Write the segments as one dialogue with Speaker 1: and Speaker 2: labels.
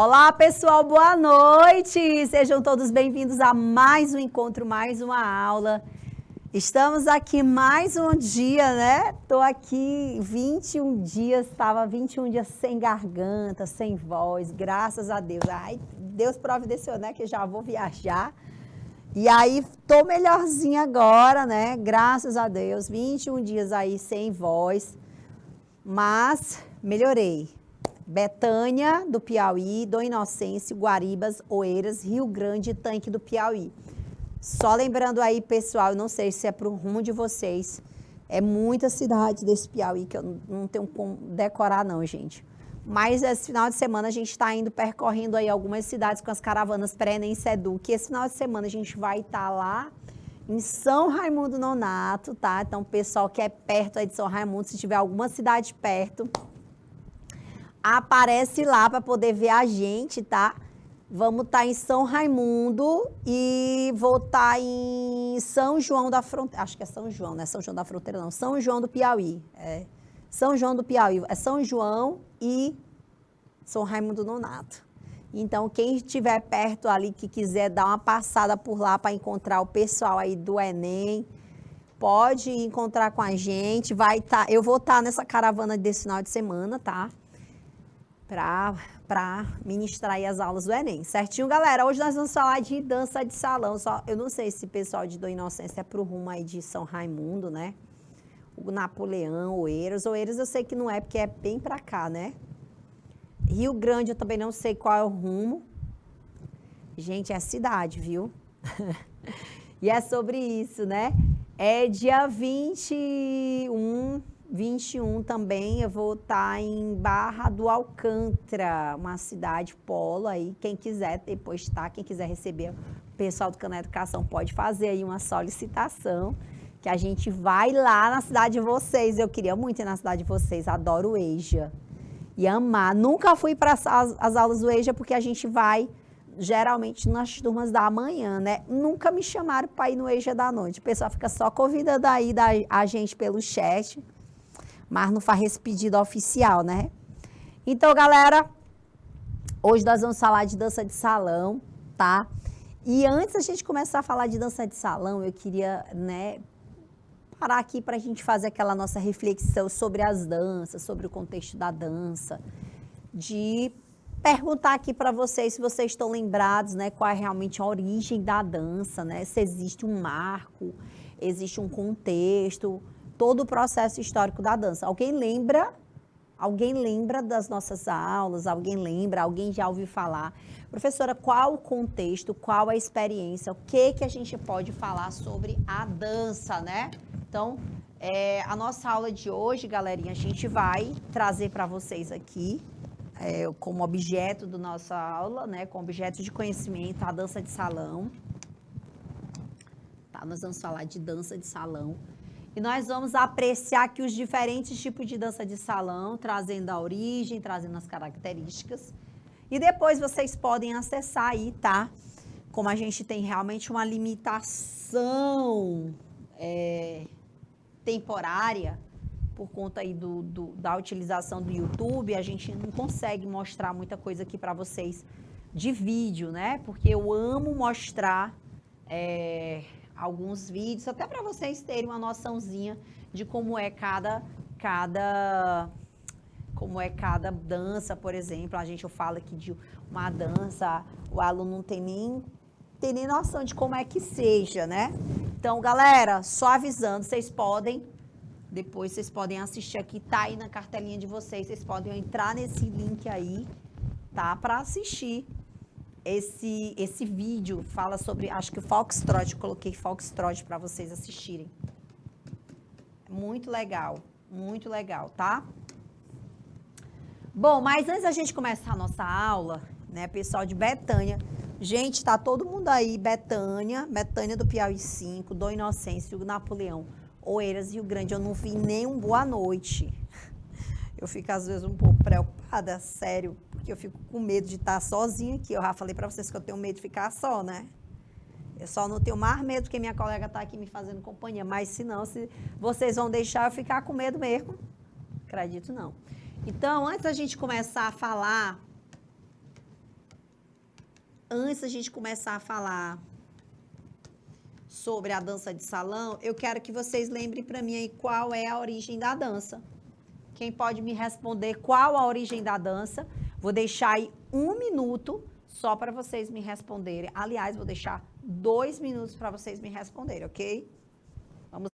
Speaker 1: Olá, pessoal, boa noite! Sejam todos bem-vindos a mais um encontro, mais uma aula. Estamos aqui mais um dia, né? Tô aqui 21 dias, estava 21 dias sem garganta, sem voz, graças a Deus. Ai, Deus providenciou, né? Que eu já vou viajar. E aí, tô melhorzinha agora, né? Graças a Deus, 21 dias aí sem voz, mas melhorei. Betânia, do Piauí, Dom Inocêncio, Guaribas, Oeiras, Rio Grande, Tanque do Piauí. Só lembrando aí, pessoal, eu não sei se é pro rumo de vocês, é muita cidade desse Piauí que eu não tenho como decorar não, gente. Mas esse final de semana a gente está indo percorrendo aí algumas cidades com as caravanas pré-ENEM SEDUC, que esse final de semana a gente vai estar lá em São Raimundo Nonato, tá? Então, pessoal que é perto aí de São Raimundo, se tiver alguma cidade perto, aparece lá para poder ver a gente, tá? Vamos estar em São Raimundo e vou estar em São João da Fronteira. Acho que é São João, não é São João da Fronteira, não. São João do Piauí. É São João do Piauí. É São João e São Raimundo Nonato. Então, quem estiver perto ali, que quiser dar uma passada por lá para encontrar o pessoal aí do Enem, pode encontrar com a gente. Eu vou estar nessa caravana desse final de semana, tá? Para ministrar aí as aulas do Enem. Certinho, galera? Hoje nós vamos falar de dança de salão. Eu não sei se o pessoal de Dom Inocêncio é pro rumo aí de São Raimundo, né? O Napoleão, Oeiras. Oeiras eu sei que não é, porque é bem para cá, né? Rio Grande eu também não sei qual é o rumo. Gente, é cidade, viu? E é sobre isso, né? É dia 21 também, eu vou estar em Barra do Alcântara, uma cidade polo aí, quem quiser depois tá, quem quiser receber, o pessoal do Canal Educação pode fazer aí uma solicitação, que a gente vai lá na cidade de vocês. Eu queria muito ir na cidade de vocês, adoro o EJA, e amar. Nunca fui para as aulas do EJA, porque a gente vai geralmente nas turmas da manhã, né? Nunca me chamaram para ir no EJA da noite, o pessoal fica só convidando aí a gente pelo chat, mas não faz esse pedido oficial, né? Então, galera, hoje nós vamos falar de dança de salão, tá? E antes da gente começar a falar de dança de salão, eu queria, né, parar aqui para a gente fazer aquela nossa reflexão sobre as danças, sobre o contexto da dança, de perguntar aqui para vocês se vocês estão lembrados, né, qual é realmente a origem da dança, né? Se existe um marco, existe um contexto, todo o processo histórico da dança. Alguém lembra? Alguém lembra das nossas aulas? Alguém lembra? Alguém já ouviu falar? Professora, qual o contexto? Qual a experiência? O que a gente pode falar sobre a dança, né? Então, a nossa aula de hoje, galerinha, a gente vai trazer para vocês aqui, como objeto da nossa aula, né? Como objeto de conhecimento, a dança de salão. Tá? Nós vamos falar de dança de salão. E nós vamos apreciar aqui os diferentes tipos de dança de salão, trazendo a origem, trazendo as características. E depois vocês podem acessar aí, tá? Como a gente tem realmente uma limitação temporária, por conta aí da utilização do YouTube, a gente não consegue mostrar muita coisa aqui para vocês de vídeo, né? Porque eu amo mostrar alguns vídeos, até para vocês terem uma noçãozinha de como é cada dança, por exemplo. Eu falo aqui de uma dança, o aluno não tem nem noção de como é que seja, né? Então, galera, só avisando, depois vocês podem assistir aqui, tá aí na cartelinha de vocês podem entrar nesse link aí, tá? Para assistir esse vídeo. Fala sobre, acho que o Foxtrot, eu coloquei Foxtrot para vocês assistirem. Muito legal, tá? Bom, mas antes da gente começar a nossa aula, né, pessoal de Betânia, gente, tá todo mundo aí, Betânia do Piauí 5, Dom Inocêncio, Napoleão, Oeiras, Rio Grande, eu não vi nem um boa noite. Eu fico, às vezes, um pouco preocupada, sério, porque eu fico com medo de estar sozinha aqui. Eu já falei para vocês que eu tenho medo de ficar só, né? Eu só não tenho mais medo porque minha colega está aqui me fazendo companhia, mas se vocês vão deixar eu ficar com medo mesmo, acredito não. Então, antes da gente começar a falar antes da gente começar a falar sobre a dança de salão, eu quero que vocês lembrem para mim aí qual é a origem da dança. Quem pode me responder qual a origem da dança? Vou deixar aí 1 minuto só para vocês me responderem. Aliás, vou deixar 2 minutos para vocês me responderem, ok? Vamos.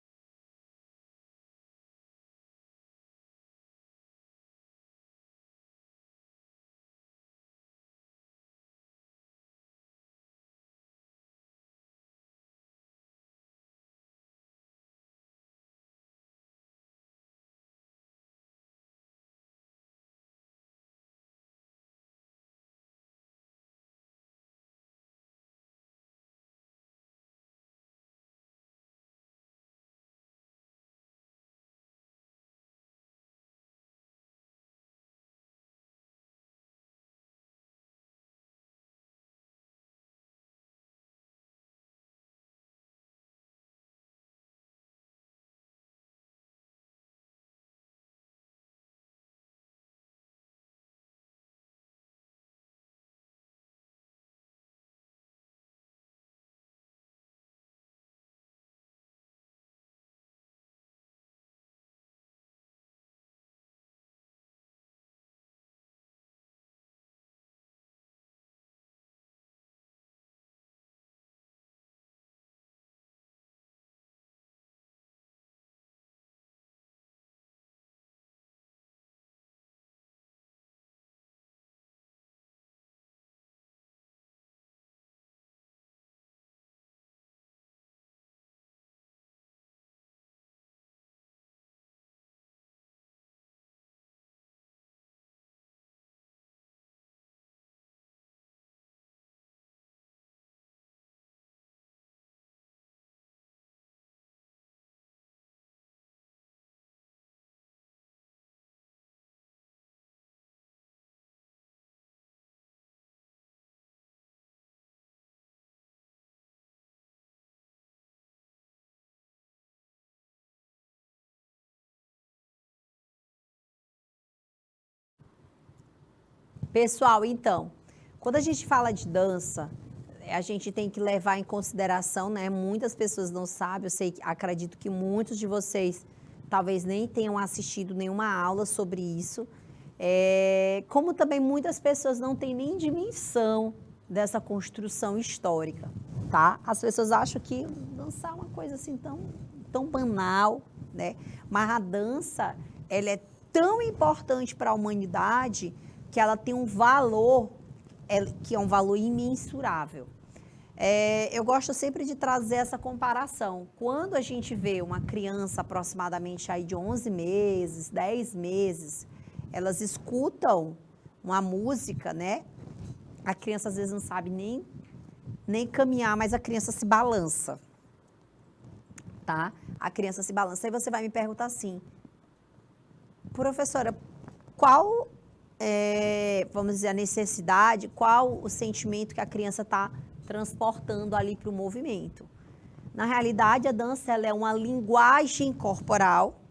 Speaker 1: Pessoal, então, quando a gente fala de dança, a gente tem que levar em consideração, né? Muitas pessoas não sabem, eu sei, acredito que muitos de vocês talvez nem tenham assistido nenhuma aula sobre isso. Como também muitas pessoas não têm nem dimensão dessa construção histórica, tá? As pessoas acham que dançar é uma coisa assim tão banal, né? Mas a dança, ela é tão importante para a humanidade que ela tem um valor, que é um valor imensurável. Eu gosto sempre de trazer essa comparação. Quando a gente vê uma criança aproximadamente aí de 11 meses, 10 meses, elas escutam uma música, né? A criança às vezes não sabe nem caminhar, mas a criança se balança, tá? A criança se balança. Aí você vai me perguntar assim, professora, qual vamos dizer, a necessidade, qual o sentimento que a criança está transportando ali para o movimento. Na realidade, a dança ela é uma linguagem corporal,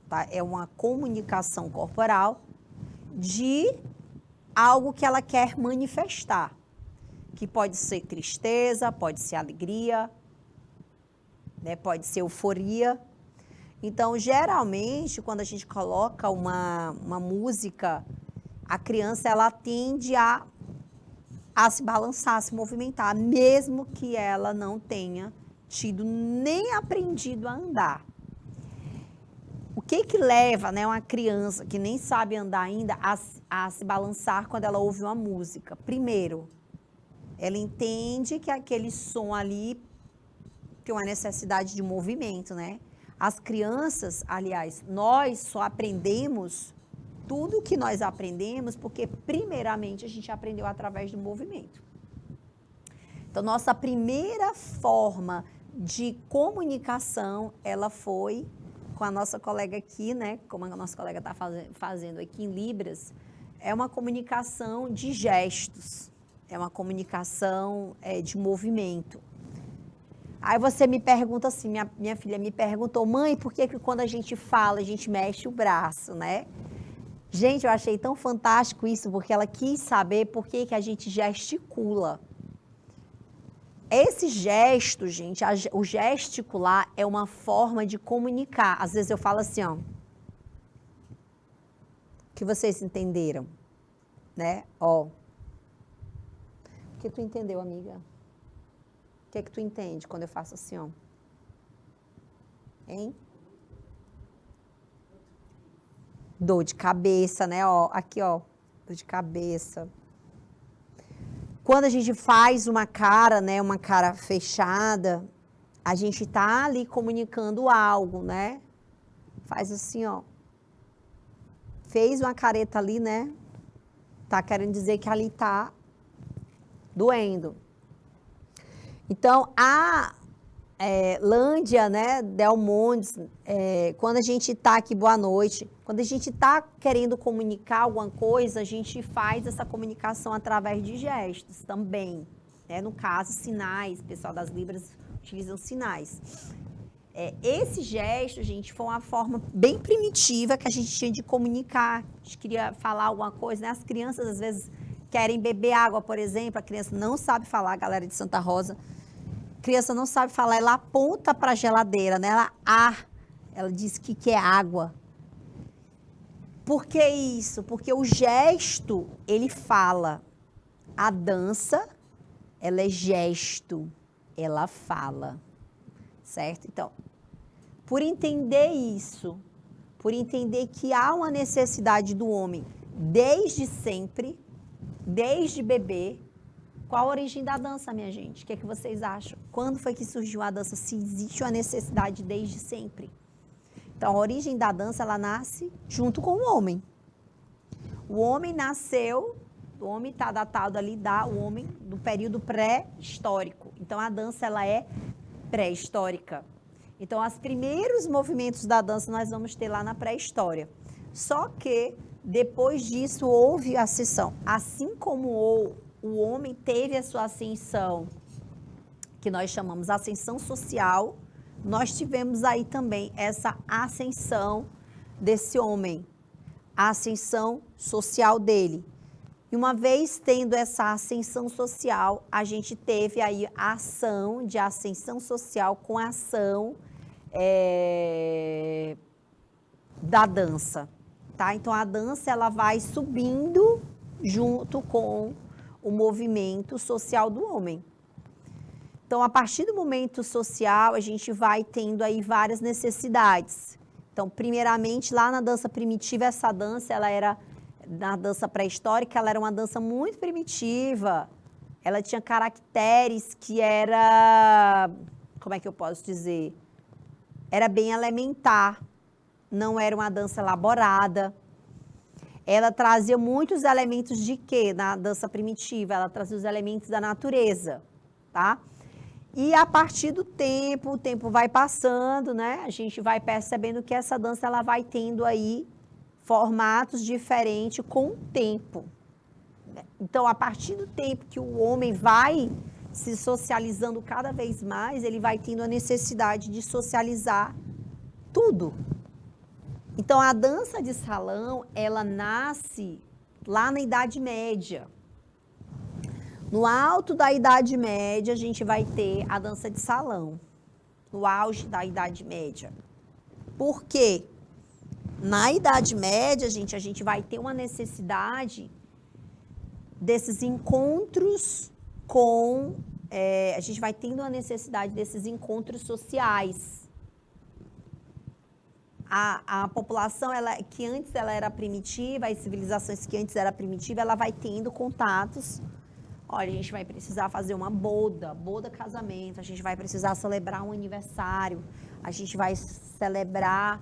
Speaker 1: tá? É uma comunicação corporal de algo que ela quer manifestar, que pode ser tristeza, pode ser alegria, né? Pode ser euforia. Então, geralmente, quando a gente coloca uma música, a criança ela tende a se balançar, a se movimentar, mesmo que ela não tenha tido nem aprendido a andar. O que leva, né, uma criança que nem sabe andar ainda a se balançar quando ela ouve uma música? Primeiro, ela entende que aquele som ali tem uma necessidade de movimento, né? As crianças, aliás, nós só aprendemos tudo que nós aprendemos porque, primeiramente, a gente aprendeu através do movimento. Então, nossa primeira forma de comunicação, ela foi com a nossa colega aqui, né? Como a nossa colega está fazendo aqui em Libras, é uma comunicação de gestos, é uma comunicação de movimento. Aí você me pergunta assim, minha filha me perguntou, mãe, por que quando a gente fala, a gente mexe o braço, né? Gente, eu achei tão fantástico isso, porque ela quis saber por que a gente gesticula. esse gesto, gente, o gesticular é uma forma de comunicar. Às vezes eu falo assim, ó, que vocês entenderam, né? Ó, o que tu entendeu, amiga? O que é que tu entende quando eu faço assim, ó? Hein? Dor de cabeça, né? Ó, aqui, ó, dor de cabeça. Quando a gente faz uma cara, né, uma cara fechada, a gente tá ali comunicando algo, né? Faz assim, ó. Fez uma careta ali, né? Tá querendo dizer que ali tá doendo. Então, a Lândia, né, Delmontes, quando a gente tá aqui, boa noite, quando a gente tá querendo comunicar alguma coisa, a gente faz essa comunicação através de gestos também, né? No caso, sinais, o pessoal das Libras utilizam sinais. Esse gesto, gente, foi uma forma bem primitiva que a gente tinha de comunicar. A gente queria falar alguma coisa, né? As crianças, às vezes, querem beber água, por exemplo, a criança não sabe falar, a galera de Santa Rosa, a criança não sabe falar, ela aponta para a geladeira, né? Ela diz que é água. Por que isso? Porque o gesto, ele fala. A dança, ela é gesto, ela fala. Certo? Então, por entender isso, por entender que há uma necessidade do homem desde sempre, desde bebê, qual a origem da dança, minha gente? O que é que vocês acham? Quando foi que surgiu a dança? Se existe uma necessidade desde sempre. Então, a origem da dança, ela nasce junto com o homem. O homem nasceu, o homem está datado ali, o homem do período pré-histórico. Então, a dança, ela é pré-histórica. Então, os primeiros movimentos da dança nós vamos ter lá na pré-história. Só que, depois disso, houve a ascensão. Assim como o homem teve a sua ascensão, que nós chamamos ascensão social, nós tivemos aí também essa ascensão desse homem, a ascensão social dele. E uma vez tendo essa ascensão social, a gente teve aí a ação de ascensão social com a ação da dança, tá? Então, a dança, ela vai subindo junto com o movimento social do homem. Então, a partir do momento social, a gente vai tendo aí várias necessidades. Então, primeiramente, lá na dança primitiva, essa dança, ela era, na dança pré-histórica, ela era uma dança muito primitiva. Ela tinha caracteres que era, como é que eu posso dizer? Era bem elementar, não era uma dança elaborada. Ela trazia muitos elementos de quê? Na dança primitiva, ela trazia os elementos da natureza, tá? E a partir do tempo, o tempo vai passando, né? A gente vai percebendo que essa dança, ela vai tendo aí formatos diferentes com o tempo. Então, a partir do tempo que o homem vai se socializando cada vez mais, ele vai tendo a necessidade de socializar tudo. Então, a dança de salão, ela nasce lá na Idade Média. No alto da Idade Média, a gente vai ter a dança de salão. No auge da Idade Média. Por quê? Na Idade Média, a gente vai ter uma necessidade desses encontros com... a gente vai tendo a necessidade desses encontros sociais. A população, que antes ela era primitiva, as civilizações que antes era primitiva, ela vai tendo contatos. Olha, a gente vai precisar fazer uma boda, casamento, a gente vai precisar celebrar um aniversário, a gente vai celebrar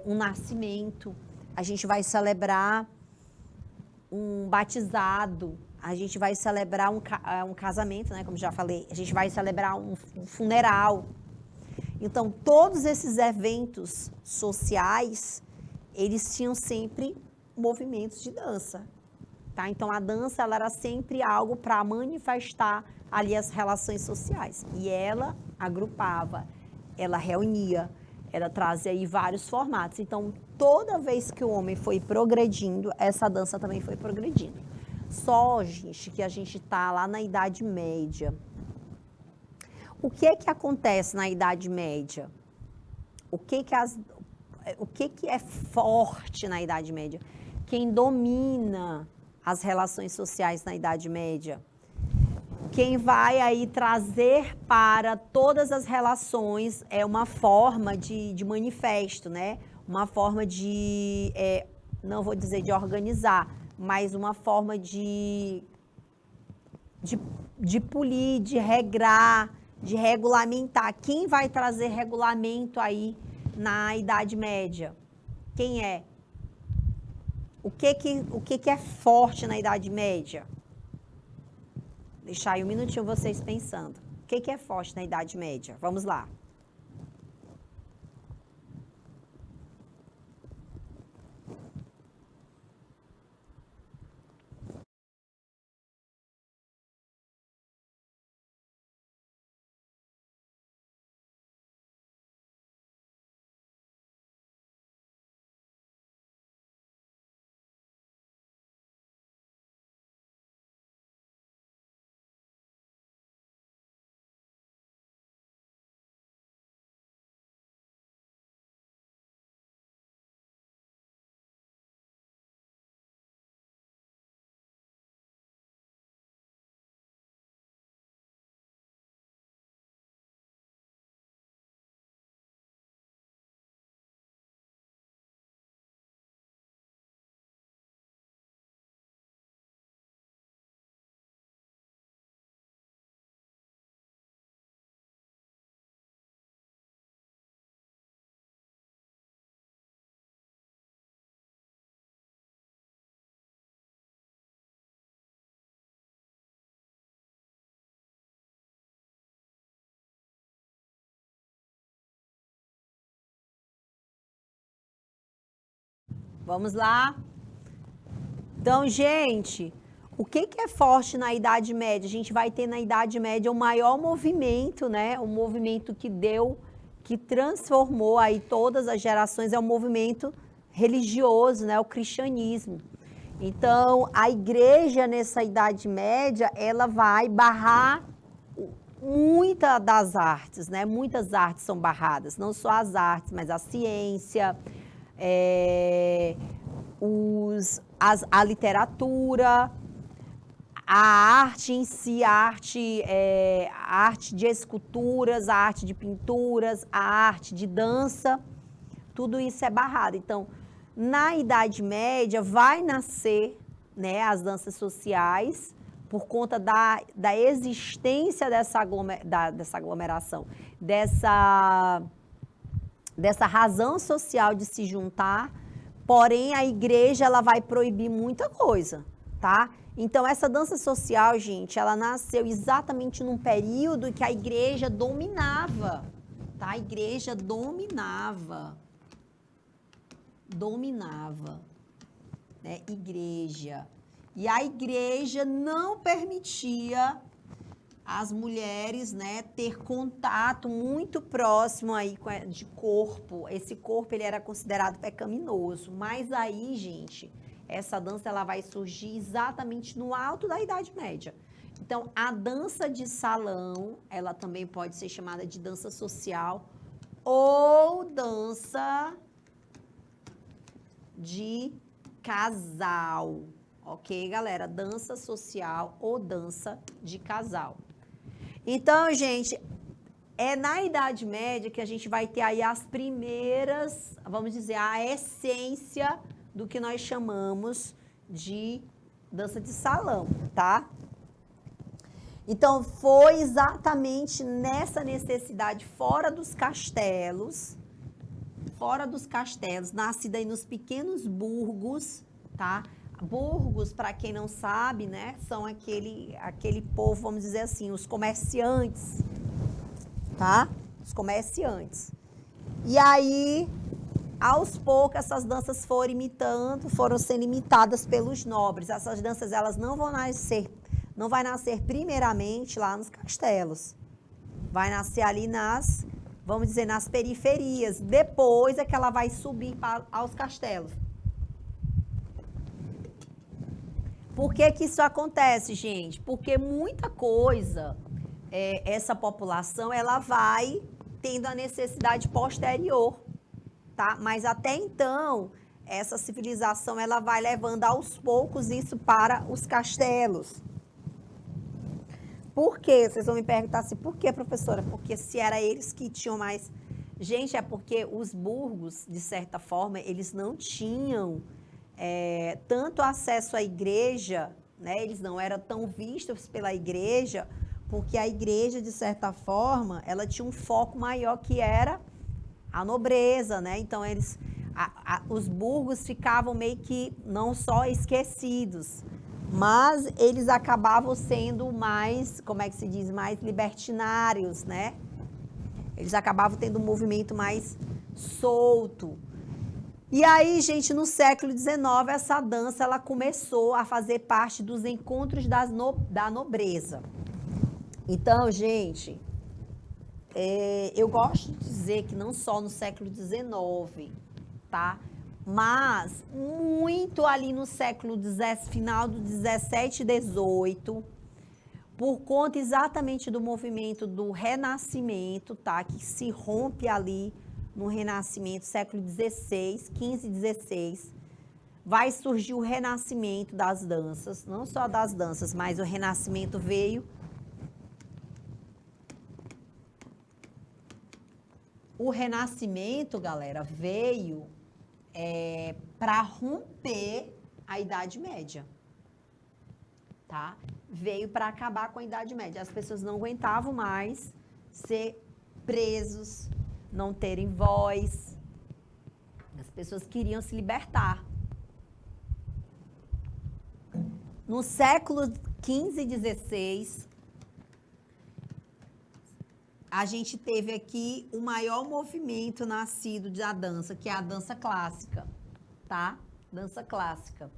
Speaker 1: um nascimento, a gente vai celebrar um batizado, a gente vai celebrar um casamento, né, como já falei, a gente vai celebrar um funeral. Então, todos esses eventos sociais, eles tinham sempre movimentos de dança. Tá? Então, a dança, ela era sempre algo para manifestar ali as relações sociais. E ela agrupava, ela reunia, ela trazia aí vários formatos. Então, toda vez que o homem foi progredindo, essa dança também foi progredindo. Só, gente, que a gente está lá na Idade Média. O que acontece na Idade Média? O que é forte na Idade Média? Quem domina as relações sociais na Idade Média? Quem vai aí trazer para todas as relações é uma forma de manifesto, né? Uma forma de, não vou dizer de organizar, mas uma forma de polir, de regrar, de regulamentar. Quem vai trazer regulamento aí na Idade Média? Quem é? O que é forte na Idade Média? Deixar aí um minutinho vocês pensando. O que é forte na Idade Média? Vamos lá. Vamos lá? Então, gente, o que é forte na Idade Média? A gente vai ter na Idade Média o maior movimento, né? Um movimento que transformou aí todas as gerações, é um movimento religioso, né? O cristianismo. Então, a igreja nessa Idade Média, ela vai barrar muitas das artes, né? Muitas artes são barradas, não só as artes, mas a ciência, a literatura, a arte em si, a arte de esculturas, a arte de pinturas, a arte de dança, tudo isso é barrado. Então, na Idade Média vai nascer, né, as danças sociais por conta da existência dessa aglomeração, dessa razão social de se juntar. Porém, a igreja, ela vai proibir muita coisa, tá? Então, essa dança social, gente, ela nasceu exatamente num período em que a igreja dominava, tá? A igreja dominava, né? Igreja. E a igreja não permitia as mulheres, né, ter contato muito próximo aí de corpo. Esse corpo, ele era considerado pecaminoso. Mas aí, gente, essa dança, ela vai surgir exatamente no alto da Idade Média. Então, a dança de salão, ela também pode ser chamada de dança social ou dança de casal. Ok, galera? Dança social ou dança de casal. Então, gente, é na Idade Média que a gente vai ter aí as primeiras, vamos dizer, a essência do que nós chamamos de dança de salão, tá? Então, foi exatamente nessa necessidade, fora dos castelos, nascida aí nos pequenos burgos, tá? Burgos, para quem não sabe, né, são aquele povo, vamos dizer assim, os comerciantes, tá? Os comerciantes. E aí, aos poucos, essas danças foram sendo imitadas pelos nobres. Essas danças, elas não vai nascer primeiramente lá nos castelos. Vai nascer ali vamos dizer, nas periferias. Depois é que ela vai subir aos castelos. Por que isso acontece, gente? Porque muita coisa essa população ela vai tendo a necessidade posterior, tá? Mas até então, essa civilização ela vai levando aos poucos isso para os castelos. Por quê? Vocês vão me perguntar assim, por quê, professora? Porque se era eles que tinham mais... Gente, é porque os burgos, de certa forma, eles não tinham tanto acesso à igreja, né? Eles não eram tão vistos pela igreja, porque a igreja, de certa forma, ela tinha um foco maior que era a nobreza, né? Então, os burgos ficavam meio que não só esquecidos, mas eles acabavam sendo mais, como é que se diz, mais libertinários, né? Eles acabavam tendo um movimento mais solto. E aí, gente, no século XIX, essa dança ela começou a fazer parte dos encontros da nobreza. Então, gente, eu gosto de dizer que não só no século XIX, tá? Mas muito ali no século final do 17 e 18, por conta exatamente do movimento do Renascimento, tá? Que se rompe ali no Renascimento, século 16, 15 e 16, vai surgir o renascimento das danças, não só das danças, mas o renascimento veio. O renascimento, galera, veio para romper a Idade Média, tá? Veio para acabar com a Idade Média. As pessoas não aguentavam mais ser presos, não terem voz. As pessoas queriam se libertar. No século XV e XVI, a gente teve aqui o maior movimento nascido da dança, que é a dança clássica, tá? Dança clássica.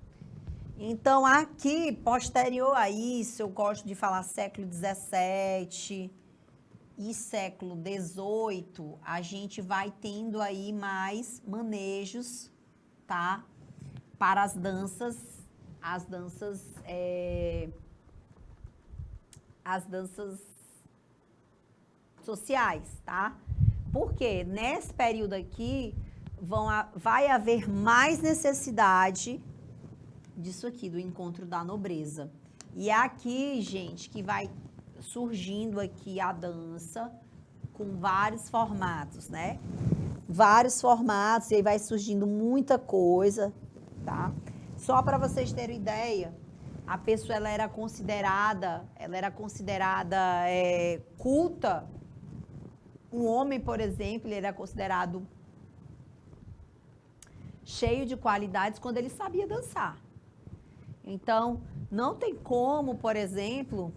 Speaker 1: Então, aqui, posterior a isso, eu gosto de falar século XVII e século XVIII, a gente vai tendo aí mais manejos, tá? Para as danças sociais, tá? Porque nesse período aqui vai haver mais necessidade disso aqui, do encontro da nobreza. E é aqui, gente, que vai surgindo aqui a dança com vários formatos, né? Vários formatos, e aí vai surgindo muita coisa, tá? Só para vocês terem ideia, a pessoa ela era considerada culta. Um homem, por exemplo, ele era considerado cheio de qualidades quando ele sabia dançar. Então, não tem como, por exemplo,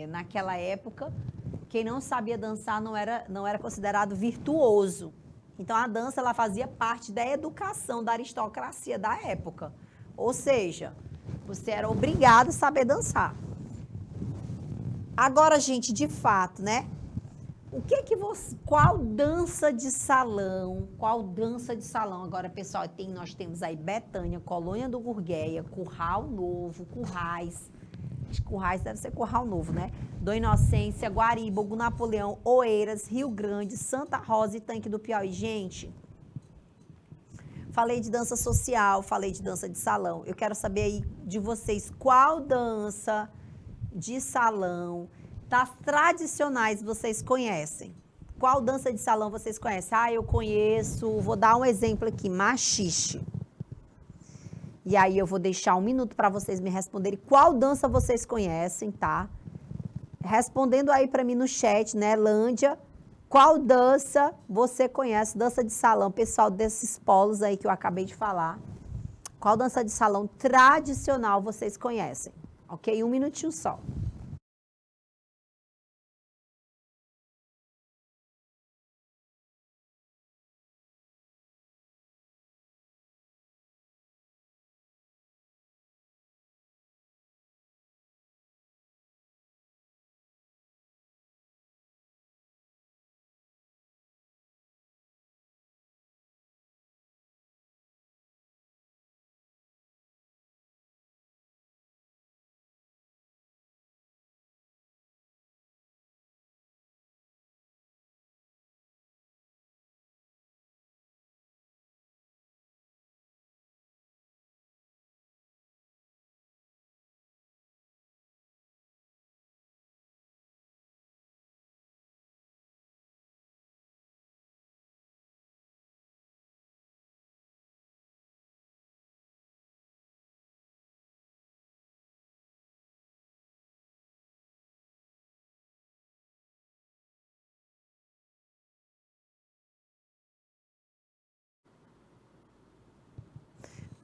Speaker 1: naquela época, quem não sabia dançar não era considerado virtuoso. Então, a dança ela fazia parte da educação da aristocracia da época. Ou seja, você era obrigado a saber dançar. Agora, gente, de fato, né? Qual dança de salão? Qual dança de salão? Agora, pessoal, nós temos aí Betânia, Colônia do Gurgueia, Curral Novo, Currais. Acho que Currais deve ser Curral Novo, né? Dona Inocência, Guariba, Hugo Napoleão, Oeiras, Rio Grande, Santa Rosa e Tanque do Piauí. Gente, falei de dança social, falei de dança de salão. Eu quero saber aí de vocês qual dança de salão das tradicionais vocês conhecem? Qual dança de salão vocês conhecem? Eu conheço, vou dar um exemplo aqui, machixe. E aí eu vou deixar 1 minuto para vocês me responderem qual dança vocês conhecem, tá? Respondendo aí para mim no chat, né, Lândia, qual dança você conhece? Dança de salão, pessoal desses polos aí que eu acabei de falar. Qual dança de salão tradicional vocês conhecem? Ok? 1 minutinho só.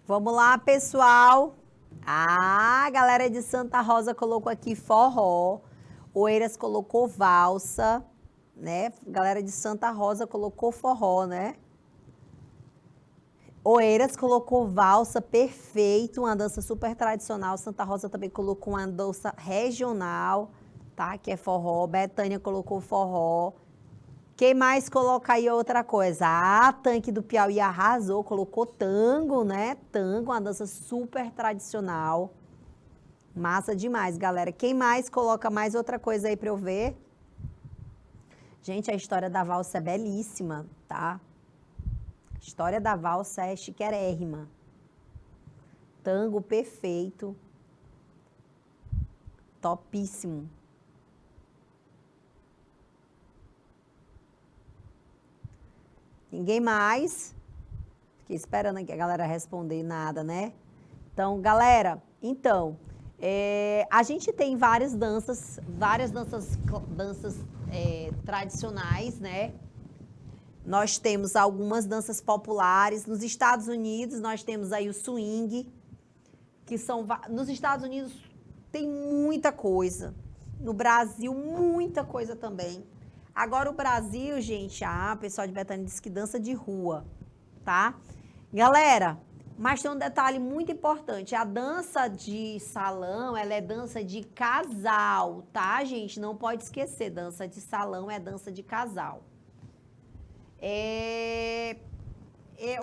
Speaker 1: Vamos lá, pessoal. A galera de Santa Rosa colocou aqui forró. Oeiras colocou valsa, né? Galera de Santa Rosa colocou forró, né? Oeiras colocou valsa, perfeito, uma dança super tradicional. Santa Rosa também colocou uma dança regional, tá? Que é forró. Betânia colocou forró. Quem mais coloca aí outra coisa? A Tanque do Piauí arrasou, colocou tango, né? Tango, uma dança super tradicional. Massa demais, galera. Quem mais coloca mais outra coisa aí para eu ver? Gente, a história da valsa é belíssima, tá? A história da valsa é chiquérrima. Tango perfeito. Topíssimo. Ninguém mais? Fiquei esperando aqui a galera responder nada, né? Então, galera, a gente tem várias danças tradicionais, né? Nós temos algumas danças populares. Nos Estados Unidos, nós temos aí o swing, que são... Nos Estados Unidos tem muita coisa. No Brasil, muita coisa também. Agora, o Brasil, gente, o pessoal de Betânia disse que dança de rua, tá? Galera, mas tem um detalhe muito importante. A dança de salão, ela é dança de casal, tá, gente? Não pode esquecer, dança de salão é dança de casal. É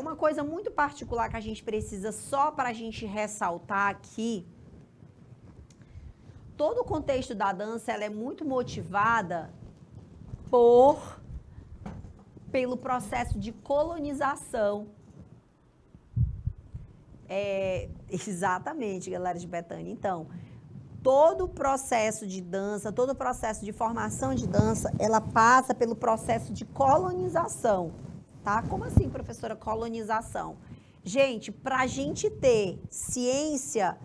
Speaker 1: uma coisa muito particular que a gente precisa só para a gente ressaltar aqui. Todo o contexto da dança, ela é muito motivada pelo processo de colonização. Exatamente, galera de Betânia. Então, todo o processo de dança, todo o processo de formação de dança, ela passa pelo processo de colonização, tá? Como assim, professora, colonização? Gente, para a gente ter ciência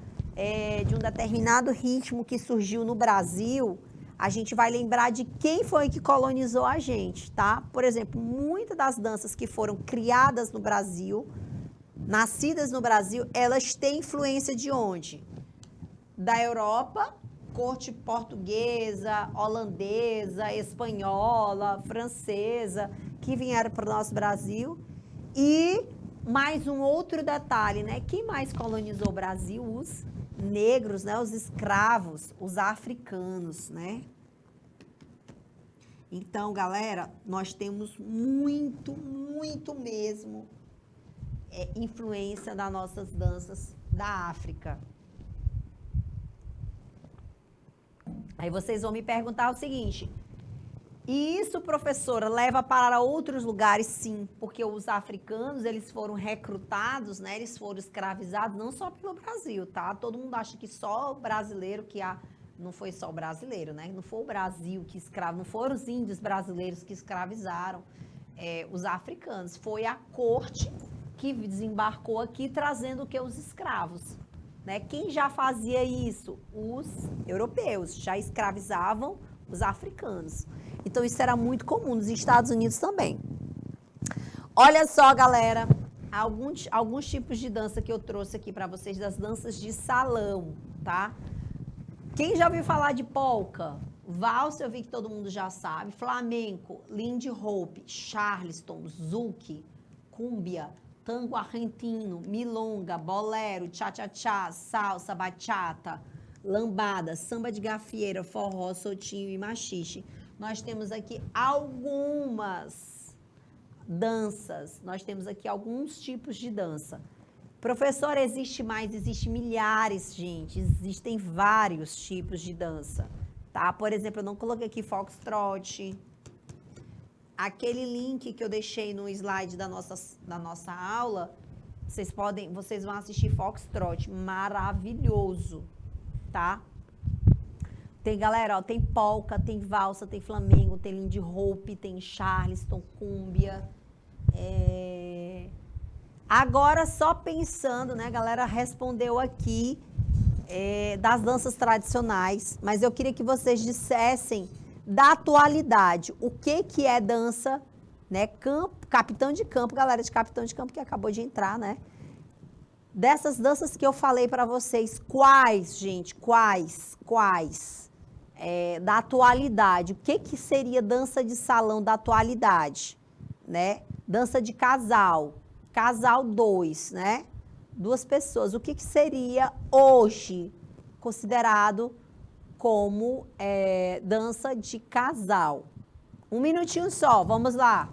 Speaker 1: de um determinado ritmo que surgiu no Brasil, a gente vai lembrar de quem foi que colonizou a gente, tá? Por exemplo, muitas das danças que foram criadas no Brasil, nascidas no Brasil, elas têm influência de onde? Da Europa, corte portuguesa, holandesa, espanhola, francesa, que vieram para o nosso Brasil. E mais um outro detalhe, né? Quem mais colonizou o Brasil? Os negros, né? Os escravos, os africanos, né? Então, galera, nós temos muito mesmo influência das nossas danças da África. Aí vocês vão me perguntar o seguinte: e isso, professora, leva para outros lugares? Sim, porque os africanos, eles foram recrutados, né? Eles foram escravizados não só pelo Brasil, tá? Todo mundo acha que só o brasileiro não foi só o brasileiro, né? Não foi o Brasil que escravizou, não foram os índios brasileiros que escravizaram os africanos. Foi a corte que desembarcou aqui trazendo o que? Os escravos. Né? Quem já fazia isso? Os europeus já escravizavam os africanos. Então, isso era muito comum nos Estados Unidos também. Olha só, galera, alguns tipos de dança que eu trouxe aqui para vocês, das danças de salão, tá? Quem já ouviu falar de polka? Valsa, eu vi que todo mundo já sabe. Flamenco, Lindy Hop, Charleston, zouk, cúmbia, tango argentino, milonga, bolero, cha-cha-cha, salsa, bachata, lambada, samba de gafieira, forró, soltinho e machixe. Nós temos aqui algumas danças, nós temos aqui alguns tipos de dança. Professora, existe milhares, gente, existem vários tipos de dança, tá? Por exemplo, eu não coloquei aqui foxtrot. Aquele link que eu deixei no slide da nossa aula, vocês vão assistir foxtrot, maravilhoso, tá? Tem, galera, ó, tem polka, tem valsa, tem flamengo, tem lindy hop, tem charleston, cúmbia. Agora, só pensando, né, a galera respondeu aqui das danças tradicionais, mas eu queria que vocês dissessem da atualidade, o que é dança, né, capitão de campo, galera de capitão de campo que acabou de entrar, né? Dessas danças que eu falei para vocês, quais, gente, quais, da atualidade, o que que seria dança de salão da atualidade, né? Dança de casal 2, né? Duas pessoas, o que que seria hoje considerado como dança de casal? Um minutinho só, vamos lá.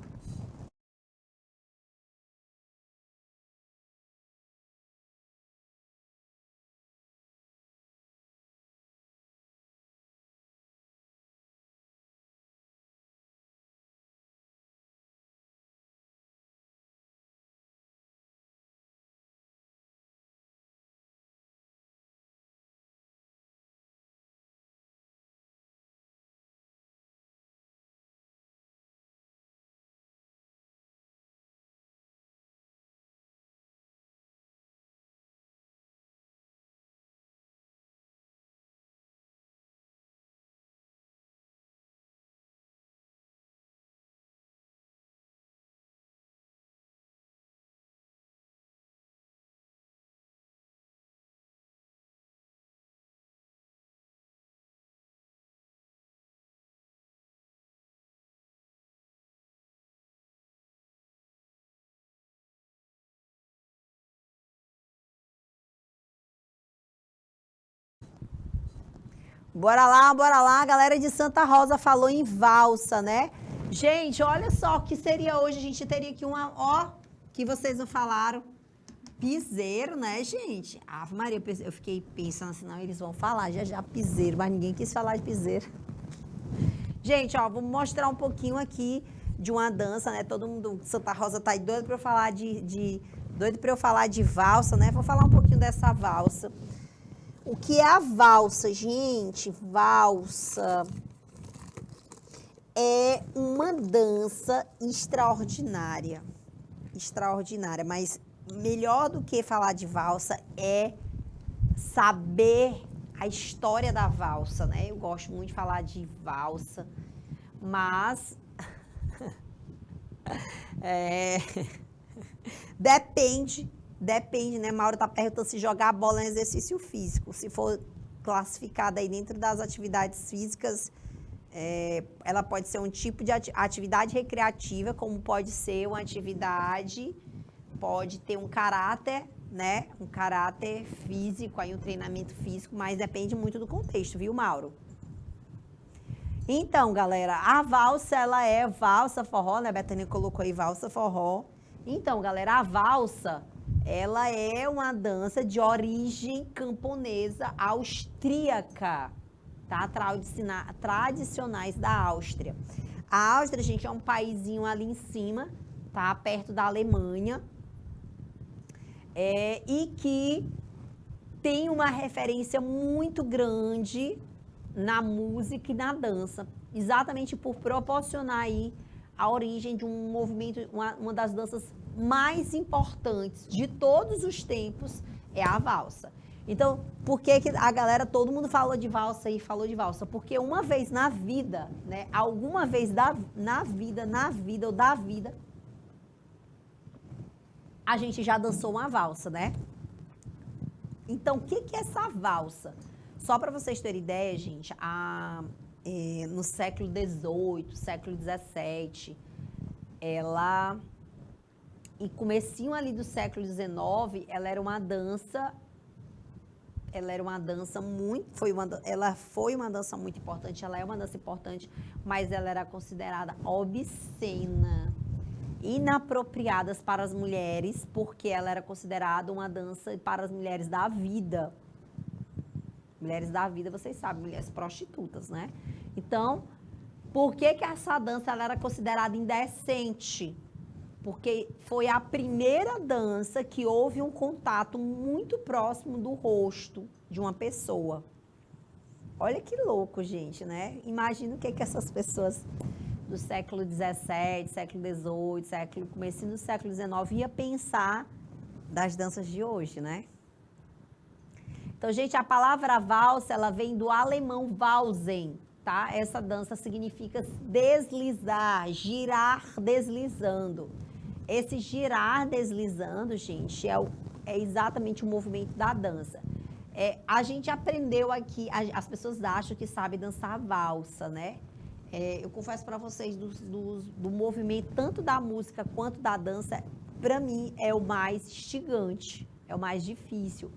Speaker 1: Bora lá, a galera de Santa Rosa falou em valsa, né? Gente, olha só, o que seria hoje, a gente teria aqui que vocês não falaram, piseiro, né, gente? Ave Maria, eu fiquei pensando assim, não, eles vão falar já piseiro, mas ninguém quis falar de piseiro. Gente, vou mostrar um pouquinho aqui de uma dança, né? Todo mundo, Santa Rosa tá aí doido pra eu falar doido pra eu falar de valsa, né? Vou falar um pouquinho dessa valsa. O que é a valsa, gente? Valsa é uma dança extraordinária. Extraordinária, mas melhor do que falar de valsa é saber a história da valsa, né? Eu gosto muito de falar de valsa, mas Depende, né? Mauro tá perguntando se jogar a bola é um exercício físico. Se for classificada aí dentro das atividades físicas, ela pode ser um tipo de atividade recreativa, como pode ser uma atividade, pode ter um caráter, né? Um caráter físico, aí um treinamento físico, mas depende muito do contexto, viu, Mauro? Então, galera, a valsa, ela é valsa forró, né? A Bethânia colocou aí valsa forró. Então, galera, a valsa, ela é uma dança de origem camponesa austríaca, tá? Tradicionais da Áustria. A Áustria, gente, é um paizinho ali em cima, tá? Perto da Alemanha. E que tem uma referência muito grande na música e na dança, exatamente por proporcionar aí a origem de um movimento, uma das danças mais importantes de todos os tempos é a valsa. Então, por que a galera, todo mundo falou de valsa e falou de valsa? Porque uma vez na vida, né, alguma vez na vida, a gente já dançou uma valsa, né? Então, o que é essa valsa? Só para vocês terem ideia, gente, no século XVIII, século XVII, e comecinho ali do século XIX, ela era uma dança muito, ela foi uma dança muito importante, ela é uma dança importante, mas ela era considerada obscena, inapropriadas para as mulheres, porque ela era considerada uma dança para as mulheres da vida. Mulheres da vida, vocês sabem, mulheres prostitutas, né? Então, por que essa dança ela era considerada indecente? Porque foi a primeira dança que houve um contato muito próximo do rosto de uma pessoa. Olha que louco, gente, né? Imagina o que essas pessoas do século XVII, século XVIII, comecinho do século XIX ia pensar das danças de hoje, né? Então, gente, a palavra valsa, ela vem do alemão walsen, tá? Essa dança significa deslizar, girar deslizando. Esse girar deslizando, gente, é exatamente o movimento da dança. A gente aprendeu aqui, as pessoas acham que sabem dançar valsa, né? Eu confesso para vocês, do movimento, tanto da música quanto da dança, para mim é o mais instigante, é o mais difícil.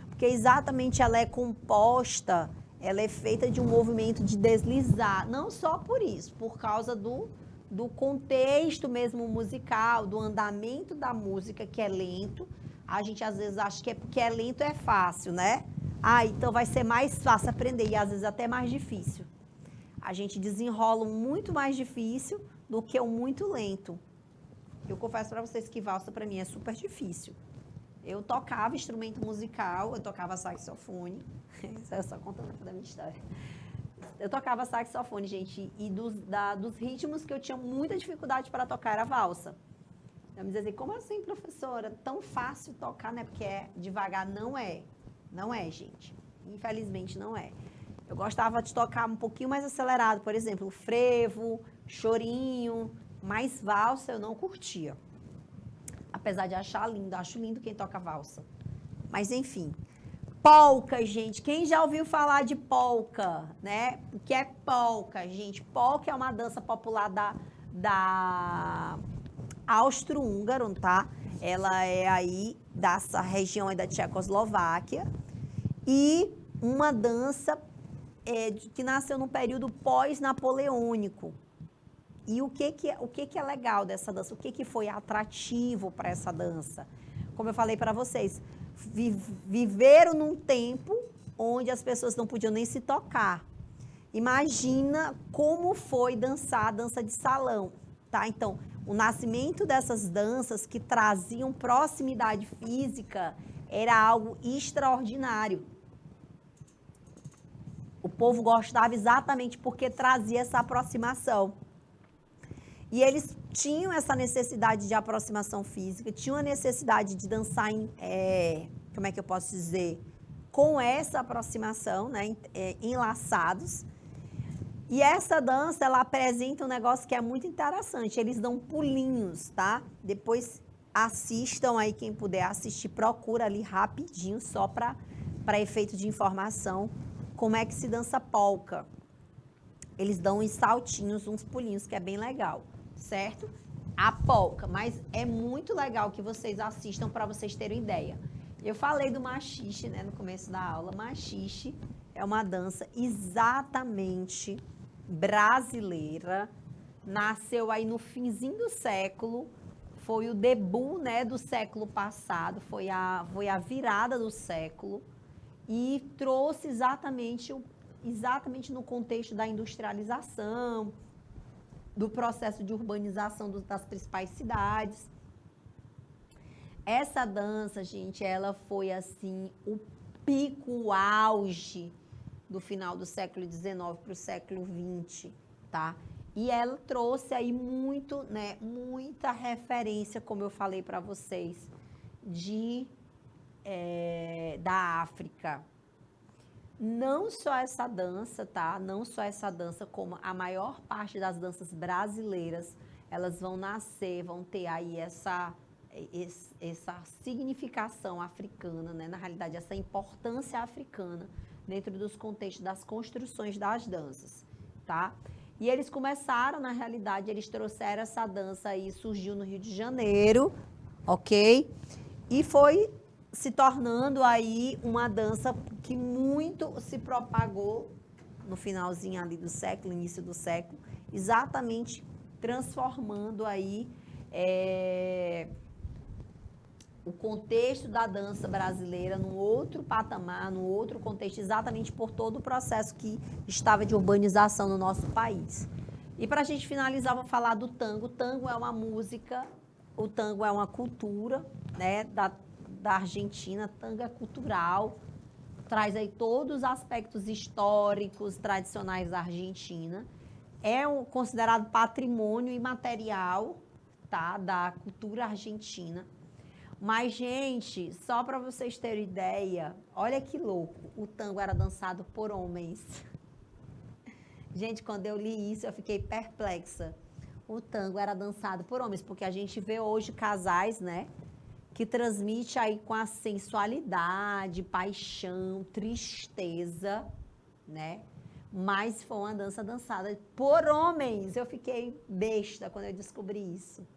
Speaker 1: Porque exatamente ela é composta, ela é feita de um movimento de deslizar, não só por isso, por causa do contexto mesmo musical, do andamento da música, que é lento. A gente às vezes acha que é porque é lento é fácil, né? Então vai ser mais fácil aprender, e às vezes até mais difícil. A gente desenrola um muito mais difícil do que um muito lento. Eu confesso para vocês que valsa para mim é super difícil. Eu tocava instrumento musical, eu tocava saxofone. Isso é só contando da minha história. Eu tocava saxofone, gente, e dos ritmos que eu tinha muita dificuldade para tocar era valsa. Eu me dizia assim, como assim, professora? Tão fácil tocar, né? Porque devagar, não é. Não é, gente. Infelizmente, não é. Eu gostava de tocar um pouquinho mais acelerado, por exemplo, frevo, chorinho, mas valsa eu não curtia. Apesar de achar lindo, acho lindo quem toca valsa. Mas, enfim. Polca, gente. Quem já ouviu falar de polca, né? O que é polca, gente? Polca é uma dança popular da Austro-Húngaro, tá? Ela é aí dessa região aí da Tchecoslováquia. E uma dança que nasceu no período pós-napoleônico. E o que é legal dessa dança? O que foi atrativo para essa dança? Como eu falei para vocês, viveram num tempo onde as pessoas não podiam nem se tocar. Imagina como foi dançar a dança de salão, tá? Então, o nascimento dessas danças que traziam proximidade física era algo extraordinário. O povo gostava exatamente porque trazia essa aproximação. E eles tinham essa necessidade de aproximação física, tinham a necessidade de dançar como é que eu posso dizer? Com essa aproximação, né? Enlaçados. E essa dança, ela apresenta um negócio que é muito interessante. Eles dão pulinhos, tá? Depois assistam aí, quem puder assistir, procura ali rapidinho, só para efeito de informação, como é que se dança polca. Eles dão uns saltinhos, uns pulinhos, que é bem legal, certo? A polca, mas é muito legal que vocês assistam para vocês terem ideia. Eu falei do machixe, né, no começo da aula. Machixe é uma dança exatamente brasileira, nasceu aí no finzinho do século, foi o debut, né, do século passado, foi a virada do século e trouxe exatamente no contexto da industrialização, do processo de urbanização das principais cidades. Essa dança, gente, ela foi assim o pico, o auge do final do século XIX para o século XX, tá? E ela trouxe aí muita referência, como eu falei para vocês, da África. Não só essa dança, tá? Não só essa dança, como a maior parte das danças brasileiras, elas vão nascer, vão ter aí essa significação africana, né? Na realidade, essa importância africana dentro dos contextos das construções das danças, tá? E eles começaram, na realidade, eles trouxeram essa dança aí, surgiu no Rio de Janeiro, ok? E foi se tornando aí uma dança que muito se propagou no finalzinho ali do século, início do século, exatamente transformando aí o contexto da dança brasileira num outro patamar, num outro contexto, exatamente por todo o processo que estava de urbanização no nosso país. E para a gente finalizar, vou falar do tango. O tango é uma música, o tango é uma cultura, né, da Argentina. Tango é cultural, traz aí todos os aspectos históricos, tradicionais da Argentina. É considerado patrimônio imaterial, tá, da cultura argentina. Mas, gente, só para vocês terem ideia, olha que louco, o tango era dançado por homens. Gente, quando eu li isso, eu fiquei perplexa. O tango era dançado por homens, porque a gente vê hoje casais, né, que transmite aí com a sensualidade, paixão, tristeza, né? Mas foi uma dança dançada por homens. Eu fiquei besta quando eu descobri isso.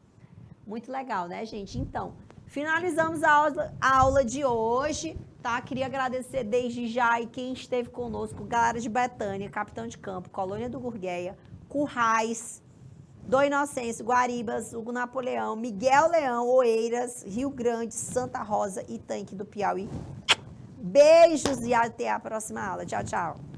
Speaker 1: Muito legal, né, gente? Então, finalizamos a aula de hoje, tá? Queria agradecer desde já aí quem esteve conosco, galera de Betânia, Capitão de Campo, Colônia do Gurgueia, Currais, do Inocêncio, Guaribas, Hugo Napoleão, Miguel Leão, Oeiras, Rio Grande, Santa Rosa e Tanque do Piauí. Beijos e até a próxima aula. Tchau, tchau.